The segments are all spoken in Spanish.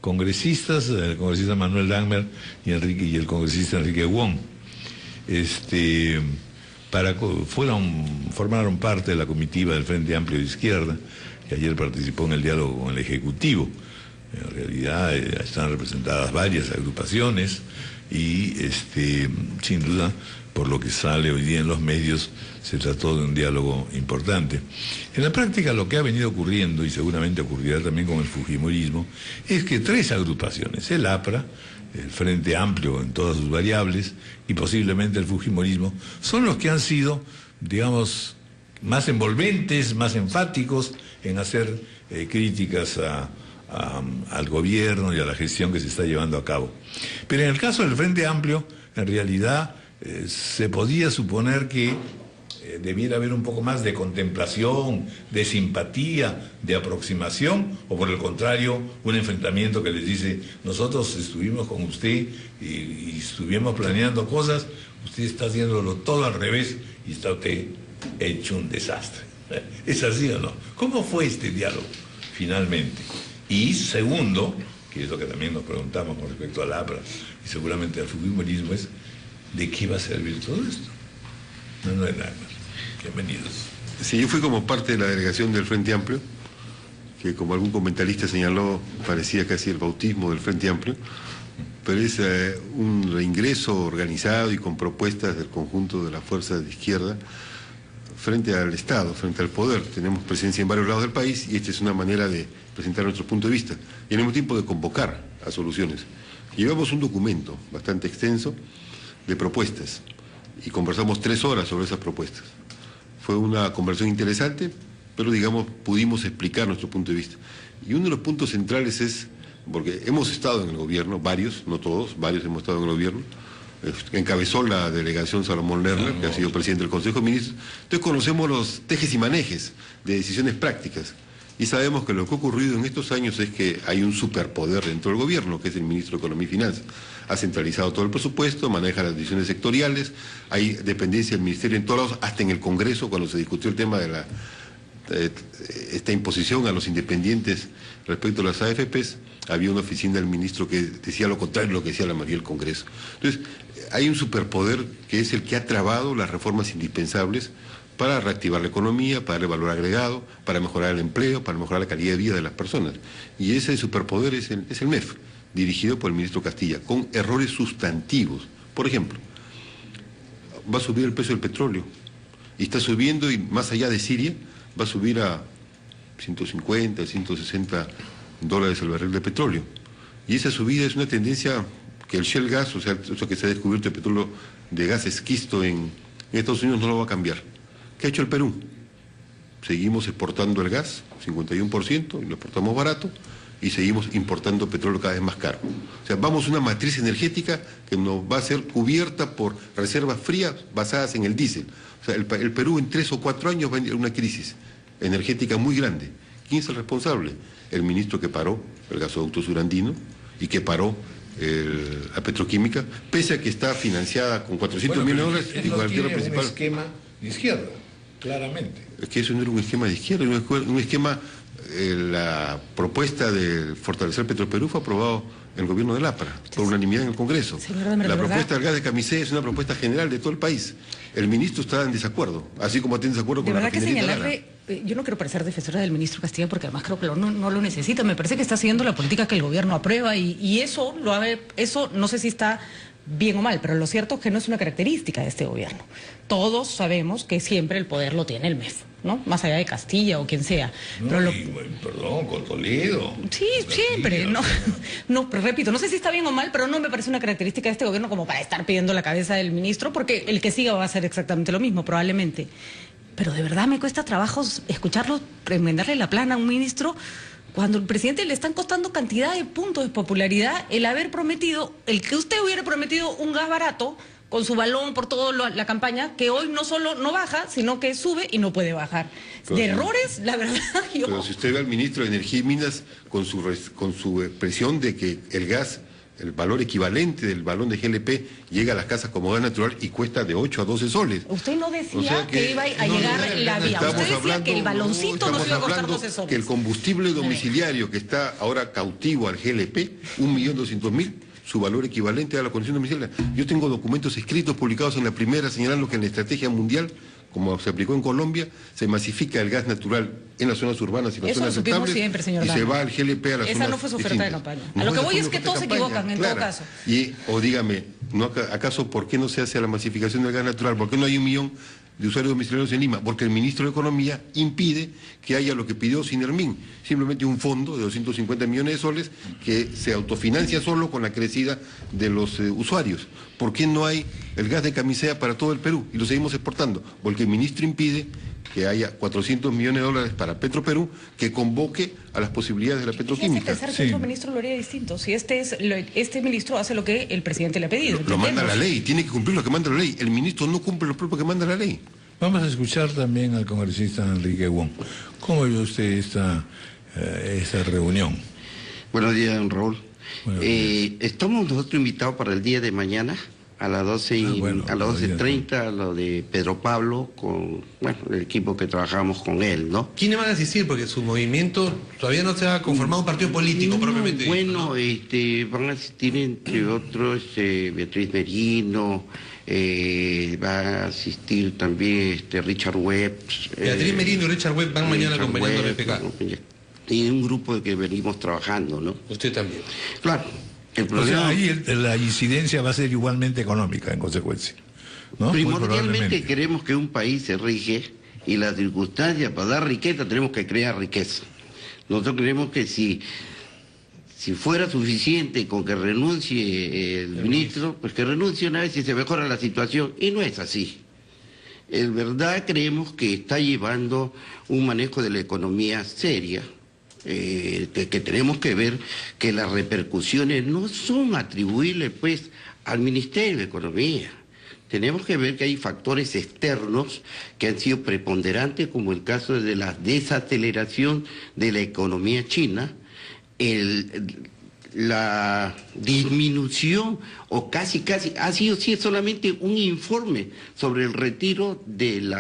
congresistas, el congresista Manuel Dagmer y el congresista Enrique Wong. Formaron parte de la comitiva del Frente Amplio de Izquierda, que ayer participó en el diálogo con el Ejecutivo. En realidad están representadas varias agrupaciones y sin duda, por lo que sale hoy día en los medios, se trató de un diálogo importante. En la práctica lo que ha venido ocurriendo, y seguramente ocurrirá también con el fujimorismo, es que tres agrupaciones, el APRA, el Frente Amplio en todas sus variables y posiblemente el fujimorismo, son los que han sido, digamos, más envolventes, más enfáticos en hacer críticas al gobierno y a la gestión que se está llevando a cabo. Pero en el caso del Frente Amplio, en realidad se podía suponer que debiera haber un poco más de contemplación, de simpatía, de aproximación, o por el contrario, un enfrentamiento que les dice: nosotros estuvimos con usted y estuvimos planeando cosas, usted está haciéndolo todo al revés y está usted hecho un desastre. ¿Es así o no? ¿Cómo fue este diálogo finalmente? Y segundo, que es lo que también nos preguntamos con respecto al APRA y seguramente al fujimorismo, es ¿de qué va a servir todo esto? No es nada más. Bienvenidos. Sí, yo fui como parte de la delegación del Frente Amplio, que como algún comentarista señaló, parecía casi el bautismo del Frente Amplio, pero es un reingreso organizado y con propuestas del conjunto de las fuerzas de izquierda frente al Estado, frente al poder. Tenemos presencia en varios lados del país y esta es una manera de presentar nuestro punto de vista y al mismo tiempo de convocar a soluciones. Llevamos un documento bastante extenso de propuestas y conversamos 3 horas sobre esas propuestas. Fue una conversación interesante, pero digamos, pudimos explicar nuestro punto de vista. Y uno de los puntos centrales es, porque hemos estado en el gobierno, varios, no todos, varios hemos estado en el gobierno, encabezó la delegación Salomón Lerner, que ha sido presidente del Consejo de Ministros, entonces conocemos los tejes y manejes de decisiones prácticas. Y sabemos que lo que ha ocurrido en estos años es que hay un superpoder dentro del gobierno, que es el ministro de Economía y Finanzas. Ha centralizado todo el presupuesto, maneja las decisiones sectoriales, hay dependencia del ministerio en todos lados, hasta en el Congreso, cuando se discutió el tema de esta imposición a los independientes respecto a las AFPs, había una oficina del ministro que decía lo contrario de lo que decía la mayoría del Congreso. Entonces, hay un superpoder que es el que ha trabado las reformas indispensables para reactivar la economía, para darle valor agregado, para mejorar el empleo, para mejorar la calidad de vida de las personas. Y ese superpoder es el MEF, dirigido por el ministro Castilla, con errores sustantivos. Por ejemplo, va a subir el precio del petróleo, y está subiendo, y más allá de Siria, va a subir a 150, 160 dólares el barril de petróleo. Y esa subida es una tendencia que el shale gas, o sea, eso que se ha descubierto el petróleo de gas esquisto en Estados Unidos, no lo va a cambiar. ¿Qué ha hecho el Perú? Seguimos exportando el gas, 51%, y lo exportamos barato, y seguimos importando petróleo cada vez más caro. O sea, vamos a una matriz energética que nos va a ser cubierta por reservas frías basadas en el diésel. O sea, el Perú en 3 o 4 años va a tener una crisis energética muy grande. ¿Quién es el responsable? El ministro que paró el gasoducto surandino y que paró la petroquímica, pese a que está financiada con 400 millones de dólares y con la tierra principal. Un esquema de izquierda, claramente. Es que eso no era un esquema de izquierda, era un esquema. La propuesta de fortalecer Petroperú fue aprobado en el gobierno del APRA, por unanimidad en el Congreso. La propuesta del gas de Camisea es una propuesta general de todo el país. El ministro está en desacuerdo, así como está en desacuerdo con la refinería de Lara. Yo no quiero parecer defensora del ministro Castilla, porque además creo que no lo necesita. Me parece que está siguiendo la política que el gobierno aprueba y eso no sé si está bien o mal, pero lo cierto es que no es una característica de este gobierno. Todos sabemos que siempre el poder lo tiene el MEF, ¿no? Más allá de Castilla o quien sea. Pero perdón, con Toledo. Sí, siempre. Pero repito, no sé si está bien o mal, pero no me parece una característica de este gobierno como para estar pidiendo la cabeza del ministro, porque el que siga va a hacer exactamente lo mismo, probablemente. Pero de verdad me cuesta trabajo escucharlo enmendarle la plana a un ministro cuando al presidente le están costando cantidad de puntos de popularidad el que usted hubiera prometido un gas barato con su balón por toda la campaña, que hoy no solo no baja, sino que sube y no puede bajar. Pero errores, la verdad, Pero si usted ve al ministro de Energía y Minas con su expresión de que el gas el valor equivalente del balón de GLP llega a las casas como gas natural y cuesta de 8 a 12 soles. Usted no decía que iba a llegar la vía. Usted decía que el baloncito no iba a costar 12 soles. Que el combustible domiciliario que está ahora cautivo al GLP, 1.200.000, su valor equivalente a la condición domiciliaria. Yo tengo documentos escritos publicados en la primera señalando que en la estrategia mundial, como se aplicó en Colombia, se masifica el gas natural en las zonas urbanas y las zonas estables siempre, señor y se va al GLP a las zonas Esa no fue su oferta de campaña. A lo que voy es que todos se equivocan, en todo caso. O dígame, ¿acaso por qué no se hace la masificación del gas natural? ¿Por qué no hay 1 millón de usuarios domiciliarios en Lima? Porque el ministro de Economía impide que haya lo que pidió Sinermin, simplemente un fondo de 250 millones de soles que se autofinancia solo con la crecida de los usuarios. ¿Por qué no hay el gas de camisea para todo el Perú y lo seguimos exportando? Porque el ministro impide que haya 400 millones de dólares para Petroperú que convoque a las posibilidades de la petroquímica. Pensar que otro ministro lo haría distinto. Si este ministro hace lo que el presidente le ha pedido. Lo manda la ley, tiene que cumplir lo que manda la ley. El ministro no cumple lo propio que manda la ley. Vamos a escuchar también al congresista Enrique Wong. ¿Cómo ve usted esta reunión? Buenos días, don Raúl. Estamos nosotros invitados para el día de mañana a las 12:30 a lo de Pedro Pablo con el equipo que trabajamos con él, ¿no? ¿Quiénes van a asistir? Porque su movimiento todavía no se ha conformado un partido político propiamente. Bueno, van a asistir entre otros Beatriz Merino, va a asistir también Richard Webb. Beatriz Merino y Richard Webb van mañana acompañando al PK. Y un grupo que venimos trabajando, ¿no? Usted también. Claro. O sea, ahí la incidencia va a ser igualmente económica, en consecuencia, ¿no? Primordialmente queremos que un país se rige y las circunstancias para dar riqueza tenemos que crear riqueza. Nosotros creemos que si fuera suficiente con que renuncie el ministro, pues que renuncie una vez y se mejora la situación. Y no es así. En verdad creemos que está llevando un manejo de la economía seria. Que tenemos que ver que las repercusiones no son atribuibles pues al Ministerio de Economía. Tenemos que ver que hay factores externos que han sido preponderantes, como el caso de la desaceleración de la economía china, la disminución o casi ha sido solamente un informe sobre el retiro del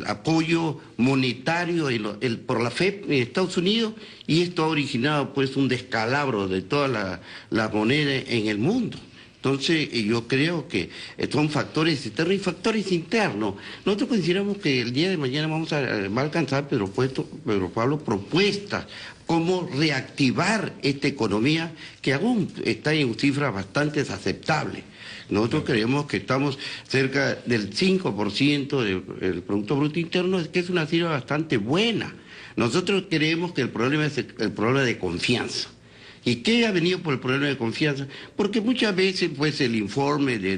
apoyo monetario por la FED en Estados Unidos, y esto ha originado pues un descalabro de toda la moneda en el mundo. Entonces yo creo que son factores externos y factores internos. Nosotros consideramos que el día de mañana va a alcanzar Pedro Pablo propuestas cómo reactivar esta economía que aún está en cifras bastante aceptables. Nosotros creemos que estamos cerca del 5% del Producto Bruto Interno, que es una cifra bastante buena. Nosotros creemos que el problema es el problema de confianza. ¿Y qué ha venido por el problema de confianza? Porque muchas veces pues el informe de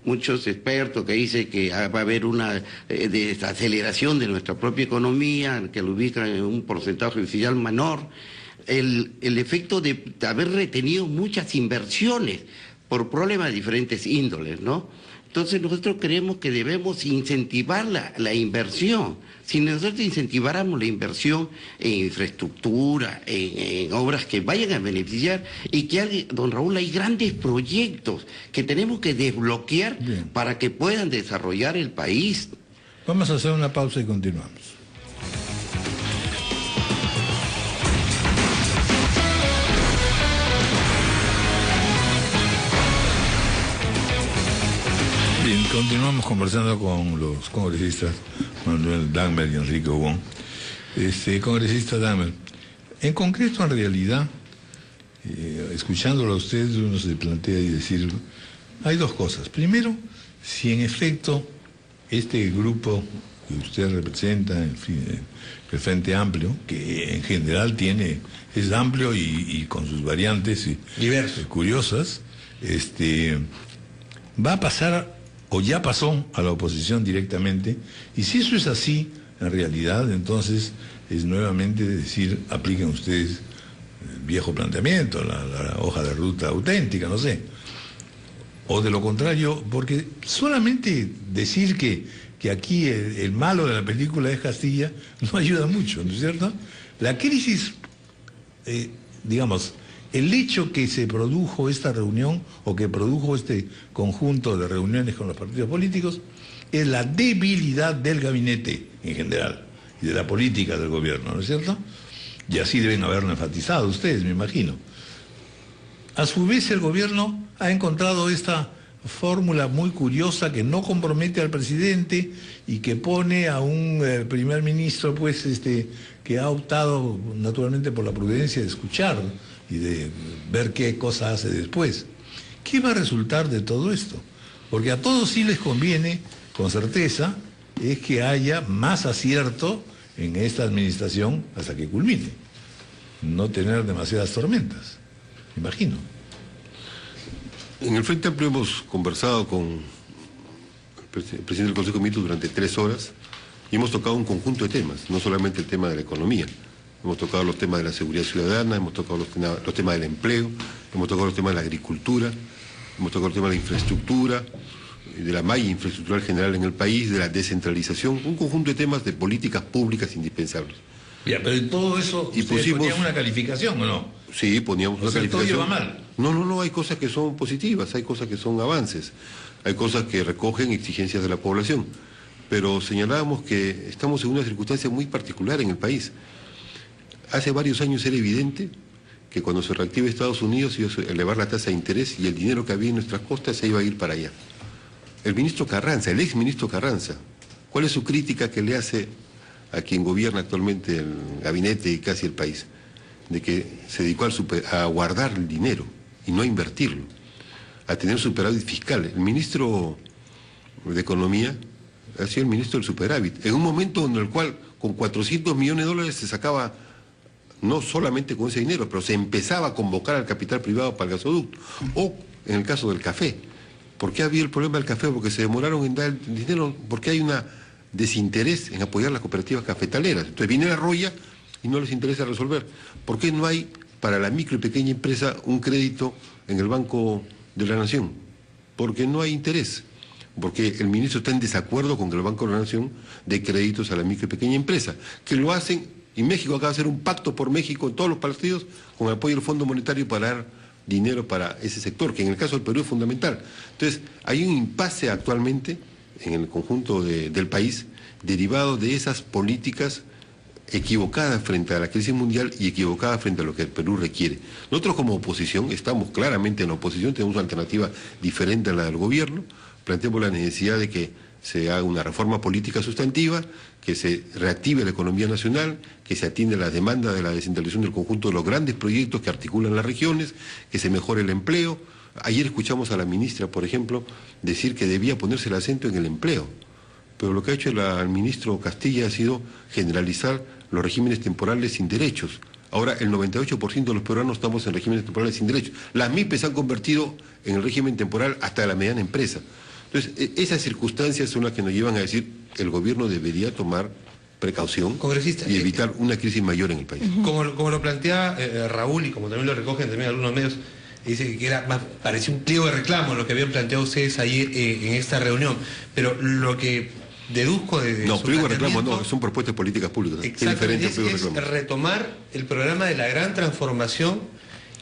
muchos expertos que dice que va a haber una desaceleración de nuestra propia economía, que lo ubican en un porcentaje oficial menor, el efecto de haber retenido muchas inversiones por problemas de diferentes índoles, ¿no? Entonces nosotros creemos que debemos incentivar la inversión. Si nosotros incentiváramos la inversión en infraestructura, en obras que vayan a beneficiar, y que, don Raúl, hay grandes proyectos que tenemos que desbloquear para que puedan desarrollar el país. Vamos a hacer una pausa y continuamos. Bien, continuamos conversando con los congresistas Manuel Dagmer y Enrique Wong. Congresista Dagmer, en concreto, en realidad, escuchándolo a ustedes, uno se plantea y decir, hay dos cosas. Primero, si en efecto este grupo que usted representa, en fin, el Frente Amplio, que en general es amplio y con sus variantes diversas, curiosas, va a pasar o ya pasó a la oposición directamente, y si eso es así, en realidad, entonces es nuevamente decir, apliquen ustedes el viejo planteamiento, la hoja de ruta auténtica, no sé. O de lo contrario, porque solamente decir que aquí el malo de la película es Castilla no ayuda mucho, ¿no es cierto? La crisis, digamos, El hecho que se produjo esta reunión o que produjo este conjunto de reuniones con los partidos políticos es la debilidad del gabinete en general y de la política del gobierno, ¿no es cierto? Y así deben haberlo enfatizado ustedes, me imagino. A su vez, el gobierno ha encontrado esta fórmula muy curiosa que no compromete al presidente y que pone a un primer ministro, pues, que ha optado naturalmente por la prudencia de escuchar y de ver qué cosa hace después. ¿Qué va a resultar de todo esto? Porque a todos sí les conviene, con certeza, es que haya más acierto en esta administración hasta que culmine. No tener demasiadas tormentas, imagino. En el Frente Amplio hemos conversado con el presidente del Consejo de Ministros durante 3 horas y hemos tocado un conjunto de temas, no solamente el tema de la economía. Hemos tocado los temas de la seguridad ciudadana, hemos tocado los temas del empleo, hemos tocado los temas de la agricultura, hemos tocado el tema de la infraestructura, de la malla infraestructural general en el país, de la descentralización, un conjunto de temas de políticas públicas indispensables. Ya, pero en todo eso y ponían una calificación, ¿o no? Sí, poníamos una calificación. ¿Todo iba mal? No, hay cosas que son positivas, hay cosas que son avances, hay cosas que recogen exigencias de la población, pero señalábamos que estamos en una circunstancia muy particular en el país. Hace varios años era evidente que cuando se reactive Estados Unidos iba a elevar la tasa de interés y el dinero que había en nuestras costas se iba a ir para allá. El ministro Carranza, el exministro Carranza, ¿cuál es su crítica que le hace a quien gobierna actualmente el gabinete y casi el país? De que se dedicó a guardar el dinero y no a invertirlo, a tener superávit fiscal. El ministro de Economía ha sido el ministro del superávit, en un momento en el cual con 400 millones de dólares se sacaba, no solamente con ese dinero, pero se empezaba a convocar al capital privado para el gasoducto. O en el caso del café. ¿Por qué había el problema del café? Porque se demoraron en dar el dinero, porque hay un desinterés en apoyar las cooperativas cafetaleras. Entonces viene la roya y no les interesa resolver. ¿Por qué no hay para la micro y pequeña empresa un crédito en el Banco de la Nación? Porque no hay interés. Porque el ministro está en desacuerdo con que el Banco de la Nación dé créditos a la micro y pequeña empresa, que lo hacen, y México acaba de hacer un pacto por México en todos los partidos con el apoyo del Fondo Monetario para dar dinero para ese sector, que en el caso del Perú es fundamental. Entonces, hay un impasse actualmente en el conjunto del país derivado de esas políticas equivocadas frente a la crisis mundial y equivocadas frente a lo que el Perú requiere. Nosotros como oposición, estamos claramente en la oposición, tenemos una alternativa diferente a la del gobierno, planteamos la necesidad de que se haga una reforma política sustantiva, que se reactive la economía nacional, que se atienda a las demandas de la descentralización del conjunto de los grandes proyectos que articulan las regiones, que se mejore el empleo. Ayer escuchamos a la ministra, por ejemplo, decir que debía ponerse el acento en el empleo, pero lo que ha hecho el ministro Castilla ha sido generalizar los regímenes temporales sin derechos. Ahora el 98% de los peruanos estamos en regímenes temporales sin derechos. Las MIPES se han convertido en el régimen temporal hasta la mediana empresa. Entonces, esas circunstancias son las que nos llevan a decir que el gobierno debería tomar precaución y evitar una crisis mayor en el país. Como lo plantea Raúl, y como también lo recogen también algunos medios, dice que parecía un pliego de reclamo lo que habían planteado ustedes ayer en esta reunión, pero lo que deduzco de no, pliego de reclamo no, son propuestas políticas públicas. Exactamente, es retomar el programa de la gran transformación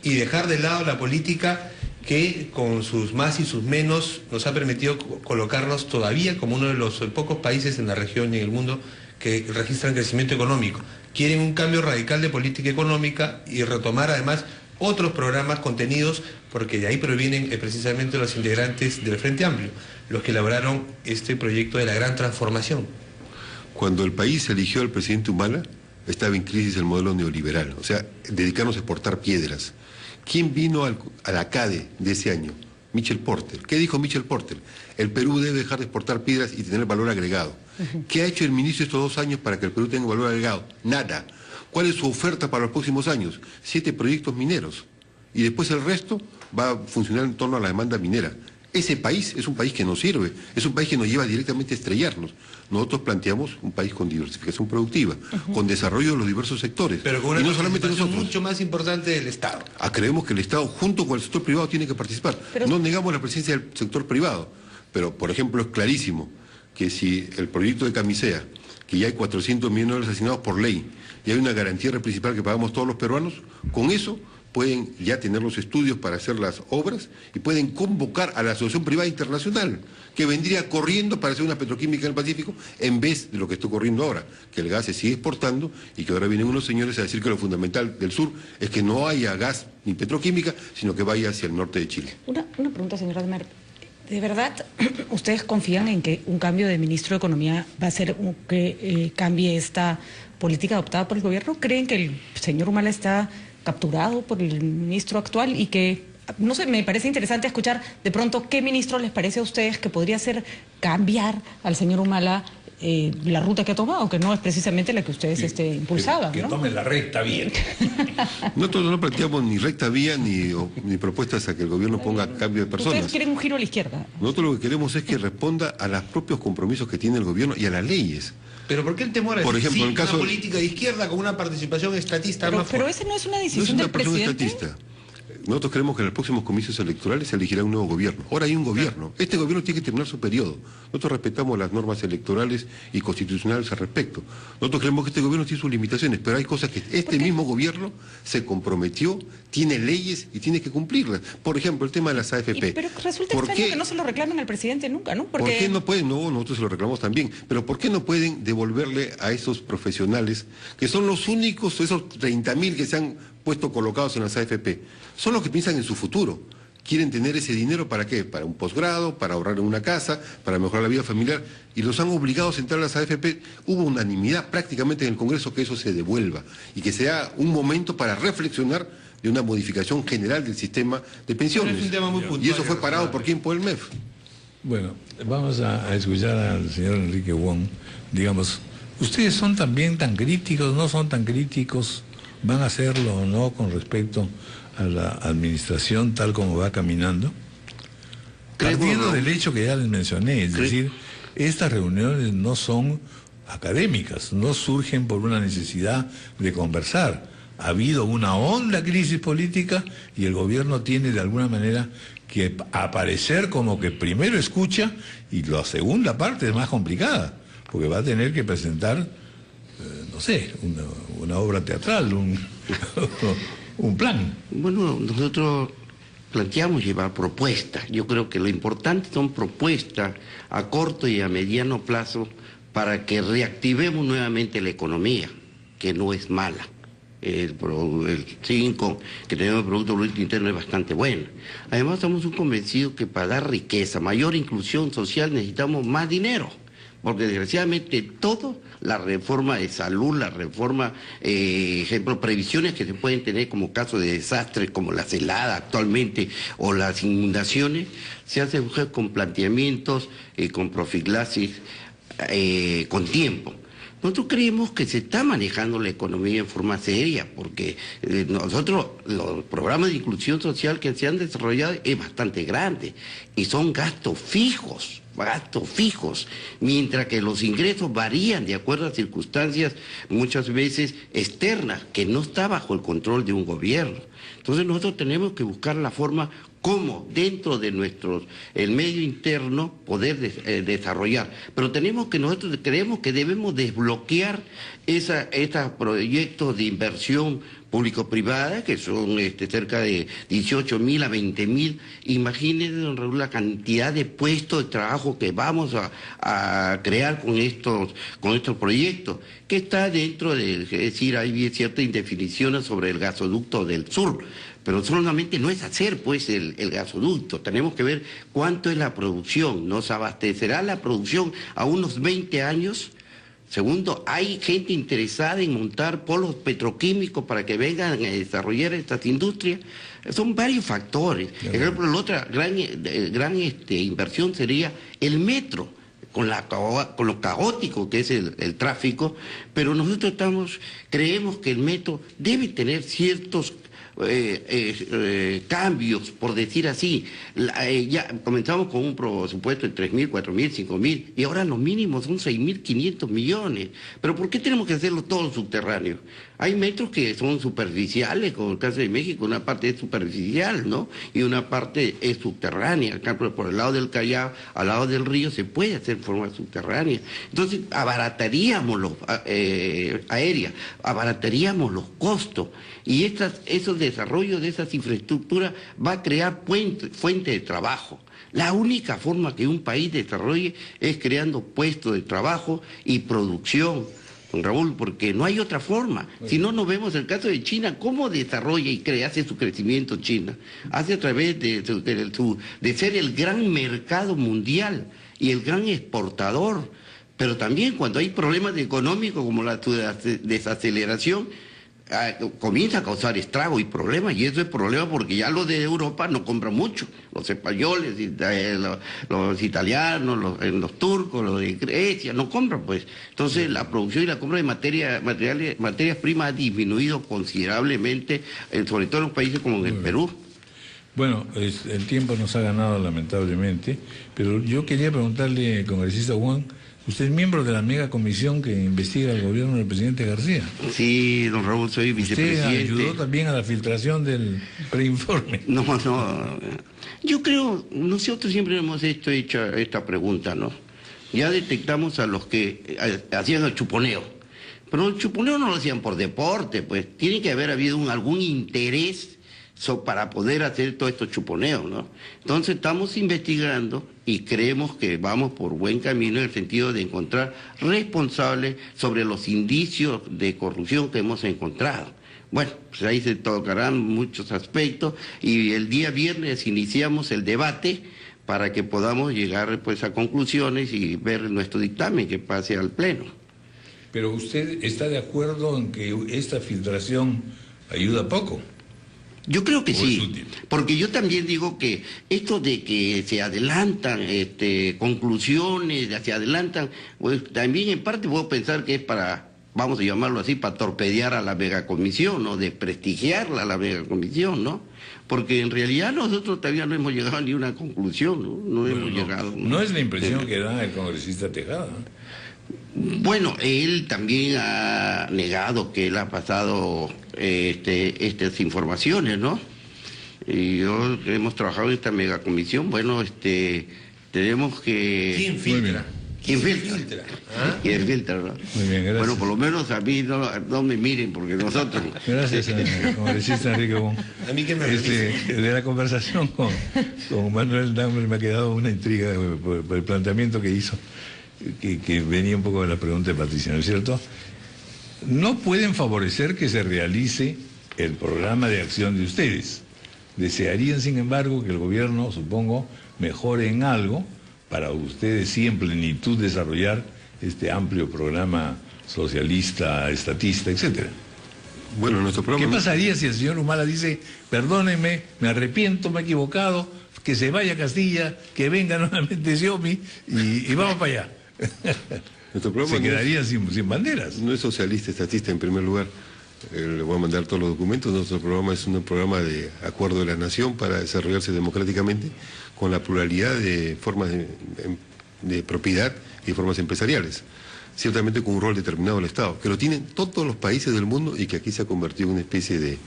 y dejar de lado la política que con sus más y sus menos nos ha permitido colocarnos todavía como uno de los pocos países en la región y en el mundo que registran crecimiento económico. Quieren un cambio radical de política económica y retomar además otros programas contenidos, porque de ahí provienen precisamente los integrantes del Frente Amplio, los que elaboraron este proyecto de la gran transformación. Cuando el país eligió al presidente Humala, estaba en crisis el modelo neoliberal, o sea, dedicarnos a exportar piedras. ¿Quién vino a la CADE de ese año? Michel Porter. ¿Qué dijo Michel Porter? El Perú debe dejar de exportar piedras y tener valor agregado. ¿Qué ha hecho el ministro estos 2 años para que el Perú tenga valor agregado? Nada. ¿Cuál es su oferta para los próximos años? 7 proyectos mineros. Y después el resto va a funcionar en torno a la demanda minera. Ese país es un país que nos sirve, es un país que nos lleva directamente a estrellarnos. Nosotros planteamos un país con diversificación productiva, con desarrollo de los diversos sectores. Pero con una y no solamente nosotros. Mucho más importante del Estado. Creemos que el Estado, junto con el sector privado, tiene que participar. No negamos la presencia del sector privado, pero, por ejemplo, es clarísimo que si el proyecto de Camisea, que ya hay 400 millones de dólares asignados por ley, y hay una garantía principal que pagamos todos los peruanos, con eso pueden ya tener los estudios para hacer las obras y pueden convocar a la Asociación Privada Internacional, que vendría corriendo para hacer una petroquímica en el Pacífico, en vez de lo que está ocurriendo ahora, que el gas se sigue exportando y que ahora vienen unos señores a decir que lo fundamental del sur es que no haya gas ni petroquímica, sino que vaya hacia el norte de Chile. Una pregunta, señor Admer. ¿De verdad ustedes confían en que un cambio de ministro de Economía va a hacer que cambie esta política adoptada por el gobierno? ¿Creen que el señor Humala está capturado por el ministro actual y que, no sé, me parece interesante escuchar de pronto qué ministro les parece a ustedes que podría hacer cambiar al señor Humala la ruta que ha tomado, que no es precisamente la que ustedes impulsaban, que ¿no? tomen la recta vía. Nosotros no planteamos ni recta vía ni propuestas a que el gobierno ponga cambio de personas. Ustedes quieren un giro a la izquierda. Nosotros lo que queremos es que responda a los propios compromisos que tiene el gobierno y a las leyes. Pero ¿por qué el temor a Por decir ejemplo, sí, en el caso una política de izquierda con una participación estatista más Pero fuerte? esa no es una No es decisión una del persona presidente. estatista. Nosotros creemos que en los próximos comicios electorales se elegirá un nuevo gobierno. Ahora hay un gobierno. Este gobierno tiene que terminar su periodo. Nosotros respetamos las normas electorales y constitucionales al respecto. Nosotros creemos que este gobierno tiene sus limitaciones, pero hay cosas que este mismo gobierno se comprometió, tiene leyes y tiene que cumplirlas. Por ejemplo, el tema de las AFP. Pero resulta extraño que no se lo reclamen al presidente nunca, ¿no? ¿Por qué no pueden? No, nosotros se lo reclamamos también. Pero ¿por qué no pueden devolverle a esos profesionales, que son los únicos, esos 30.000 que se han puesto colocados en las AFP? Son los que piensan en su futuro. Quieren tener ese dinero ¿para qué? Para un posgrado, para ahorrar en una casa, para mejorar la vida familiar, y los han obligado a entrar a las AFP. Hubo unanimidad prácticamente en el Congreso que eso se devuelva y que sea un momento para reflexionar de una modificación general del sistema de pensiones. Es un tema muy puntual, y eso fue parado por quién, por el MEF. Bueno, vamos a escuchar al señor Enrique Wong. Digamos, ¿ustedes son también tan críticos, no son tan críticos? ¿Van a hacerlo o no con respecto a la administración tal como va caminando? Partiendo del hecho que ya les mencioné, es decir, estas reuniones no son académicas, no surgen por una necesidad de conversar. Ha habido una honda crisis política y el gobierno tiene de alguna manera que aparecer como que primero escucha y la segunda parte es más complicada, porque va a tener que presentar, no sé, una obra teatral, un plan. Bueno, nosotros planteamos llevar propuestas. Yo creo que lo importante son propuestas a corto y a mediano plazo para que reactivemos nuevamente la economía, que no es mala. El 5 que tenemos el Producto Bruto Interno es bastante bueno. Además, estamos convencidos que para dar riqueza, mayor inclusión social, necesitamos más dinero. Porque desgraciadamente todo, la reforma de salud, la reforma, ejemplo, previsiones que se pueden tener como caso de desastres como las heladas actualmente o las inundaciones, se hacen con planteamientos, con profilaxis, con tiempo. Nosotros creemos que se está manejando la economía en forma seria, porque nosotros, los programas de inclusión social que se han desarrollado es bastante grande y son gastos fijos, mientras que los ingresos varían de acuerdo a circunstancias muchas veces externas, que no está bajo el control de un gobierno. Entonces nosotros tenemos que buscar la forma como dentro de el medio interno poder desarrollar. Pero nosotros creemos que debemos desbloquear estos proyectos de inversión público-privada, que son cerca de 18.000 a 20.000. Imagínense, don Raúl, la cantidad de puestos de trabajo que vamos a crear con estos proyectos, que está dentro es decir, hay ciertas indefiniciones sobre el gasoducto del sur. Pero solamente no es hacer pues el gasoducto, tenemos que ver cuánto es la producción, ¿nos abastecerá la producción a unos 20 años? Segundo, ¿hay gente interesada en montar polos petroquímicos para que vengan a desarrollar estas industrias? Son varios factores. Por ejemplo, la otra gran inversión sería el metro, con lo caótico que es el tráfico, pero nosotros creemos que el metro debe tener ciertos cambios, por decir así. Ya comenzamos con un presupuesto de 3.000, 4.000, 5.000 y ahora los mínimos son 6.500 millones. Pero ¿por qué tenemos que hacerlo todo subterráneo? Hay metros que son superficiales, como el caso de México, una parte es superficial, ¿no? Y una parte es subterránea. Acá por el lado del Callao, al lado del río, se puede hacer de forma subterránea. Entonces, abarataríamos los abarataríamos los costos. Y esos desarrollo de esas infraestructuras va a crear fuentes de trabajo. La única forma que un país desarrolle es creando puestos de trabajo y producción, don Raúl, porque no hay otra forma. Si no, nos vemos el caso de China, cómo desarrolla y hace su crecimiento China. Hace a través de ser el gran mercado mundial y el gran exportador. Pero también cuando hay problemas económicos como la desaceleración, comienza a causar estragos y problemas, y eso es problema porque ya los de Europa no compran mucho, los españoles, los italianos, los turcos, los de Grecia, no compran pues. Entonces la producción y la compra de materias primas ha disminuido considerablemente, sobre todo en los países como en el Perú. Bueno, el tiempo nos ha ganado lamentablemente, pero yo quería preguntarle, congresista Juan, usted es miembro de la mega comisión que investiga el gobierno del presidente García. Sí, don Raúl, soy vicepresidente. ¿Usted ayudó también a la filtración del preinforme? No. Yo creo, nosotros siempre hemos hecho esta pregunta, ¿no? Ya detectamos a los que hacían el chuponeo. Pero el chuponeo no lo hacían por deporte, pues tiene que haber habido algún interés para poder hacer todos estos chuponeos, ¿no? Entonces estamos investigando y creemos que vamos por buen camino en el sentido de encontrar responsables sobre los indicios de corrupción que hemos encontrado. Bueno, pues ahí se tocarán muchos aspectos y el día viernes iniciamos el debate para que podamos llegar pues a conclusiones y ver nuestro dictamen que pase al Pleno. Pero usted está de acuerdo en que esta filtración ayuda poco. Yo creo que sí, porque yo también digo que esto de que se adelantan conclusiones, se adelantan, pues también en parte puedo pensar que es para, vamos a llamarlo así, para torpedear a la megacomisión, ¿no? De prestigiarla a la megacomisión, ¿no? Porque en realidad nosotros todavía no hemos llegado a ni una conclusión, ¿no? No hemos llegado. No es la impresión que da el congresista Tejada, ¿no? Bueno, él también ha negado que él ha pasado estas informaciones, ¿no? Y yo hemos trabajado en esta megacomisión, bueno, tenemos que... ¿Quién filtra? ¿Quién filtra? ¿Ah? ¿Quién filtra, no? Muy bien, gracias. Bueno, por lo menos a mí no me miren, porque nosotros... Gracias, congresista Enrique Bon. A mí que me de la conversación con Manuel Dahmer me ha quedado una intriga por el planteamiento que hizo, que venía un poco de la pregunta de Patricia, ¿no es cierto? No pueden favorecer que se realice el programa de acción de ustedes. Desearían, sin embargo, que el gobierno, supongo, mejore en algo para ustedes sí en plenitud desarrollar este amplio programa socialista, estatista, etcétera. Bueno, nuestro programa... ¿Qué pasaría si el señor Humala dice, perdónenme, me arrepiento, me he equivocado, que se vaya a Castilla, que venga nuevamente Xiomi y vamos para allá? Nuestro programa se quedarían sin banderas. No es socialista, estatista en primer lugar. Le voy a mandar todos los documentos. Nuestro programa es un programa de acuerdo de la nación para desarrollarse democráticamente con la pluralidad de formas de propiedad y formas empresariales. Ciertamente con un rol determinado del Estado, que lo tienen todos los países del mundo y que aquí se ha convertido en una especie de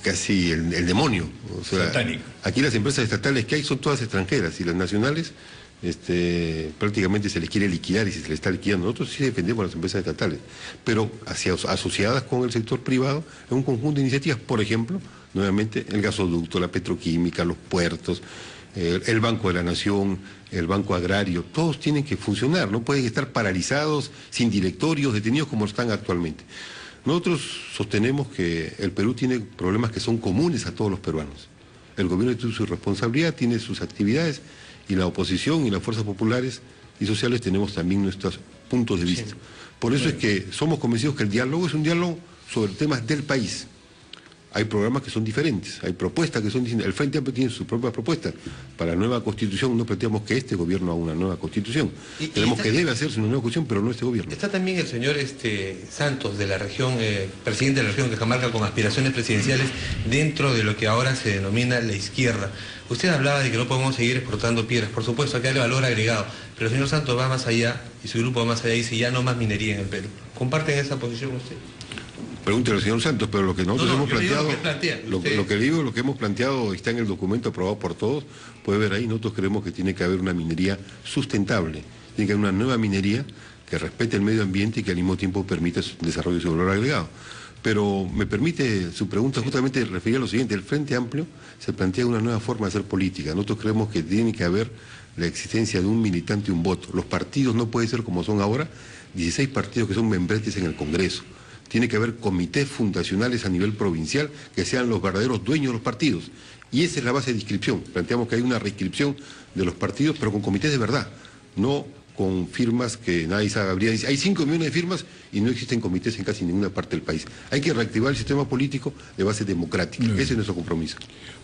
casi el demonio. O sea, satánico. Aquí las empresas estatales que hay son todas extranjeras y las nacionales prácticamente se les quiere liquidar y se les está liquidando. Nosotros sí defendemos a las empresas estatales, pero asociadas con el sector privado en un conjunto de iniciativas, por ejemplo, nuevamente el gasoducto, la petroquímica, los puertos, el Banco de la Nación, el Banco Agrario, todos tienen que funcionar, no pueden estar paralizados, sin directorios, detenidos como están actualmente. Nosotros sostenemos que el Perú tiene problemas que son comunes a todos los peruanos. El gobierno tiene su responsabilidad, tiene sus actividades, y la oposición y las fuerzas populares y sociales tenemos también nuestros puntos de vista. Por eso es que somos convencidos que el diálogo es un diálogo sobre temas del país. Hay programas que son diferentes, hay propuestas que son distintas. El Frente Amplio tiene sus propias propuestas. Para la nueva constitución no planteamos que este gobierno haga una nueva constitución. Tenemos que debe hacerse una nueva constitución, pero no este gobierno. Está también el señor Santos de la región, presidente de la región de Cajamarca, con aspiraciones presidenciales dentro de lo que ahora se denomina la izquierda. Usted hablaba de que no podemos seguir exportando piedras, por supuesto, acá hay valor agregado, pero el señor Santos va más allá y su grupo va más allá y dice ya no más minería en el Perú. ¿Comparten esa posición usted? Pregúntele al señor Santos, pero lo que nosotros hemos planteado, lo que hemos planteado está en el documento aprobado por todos, puede ver ahí, nosotros creemos que tiene que haber una minería sustentable, tiene que haber una nueva minería que respete el medio ambiente y que al mismo tiempo permita su desarrollo y su valor agregado. Pero me permite su pregunta justamente referir a lo siguiente. El Frente Amplio se plantea una nueva forma de hacer política. Nosotros creemos que tiene que haber la existencia de un militante y un voto. Los partidos no pueden ser como son ahora, 16 partidos que son membretes en el Congreso. Tiene que haber comités fundacionales a nivel provincial que sean los verdaderos dueños de los partidos. Y esa es la base de inscripción. Planteamos que hay una reinscripción de los partidos, pero con comités de verdad, no con firmas que nadie sabe abrir. Hay 5 millones de firmas y no existen comités en casi ninguna parte del país. Hay que reactivar el sistema político de base democrática. Ese es nuestro compromiso.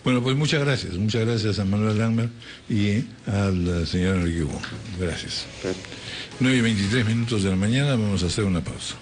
Bueno, pues muchas gracias a Manuel Langmer y al señor Enrique Wong. Gracias. 9:23 de la mañana, vamos a hacer una pausa.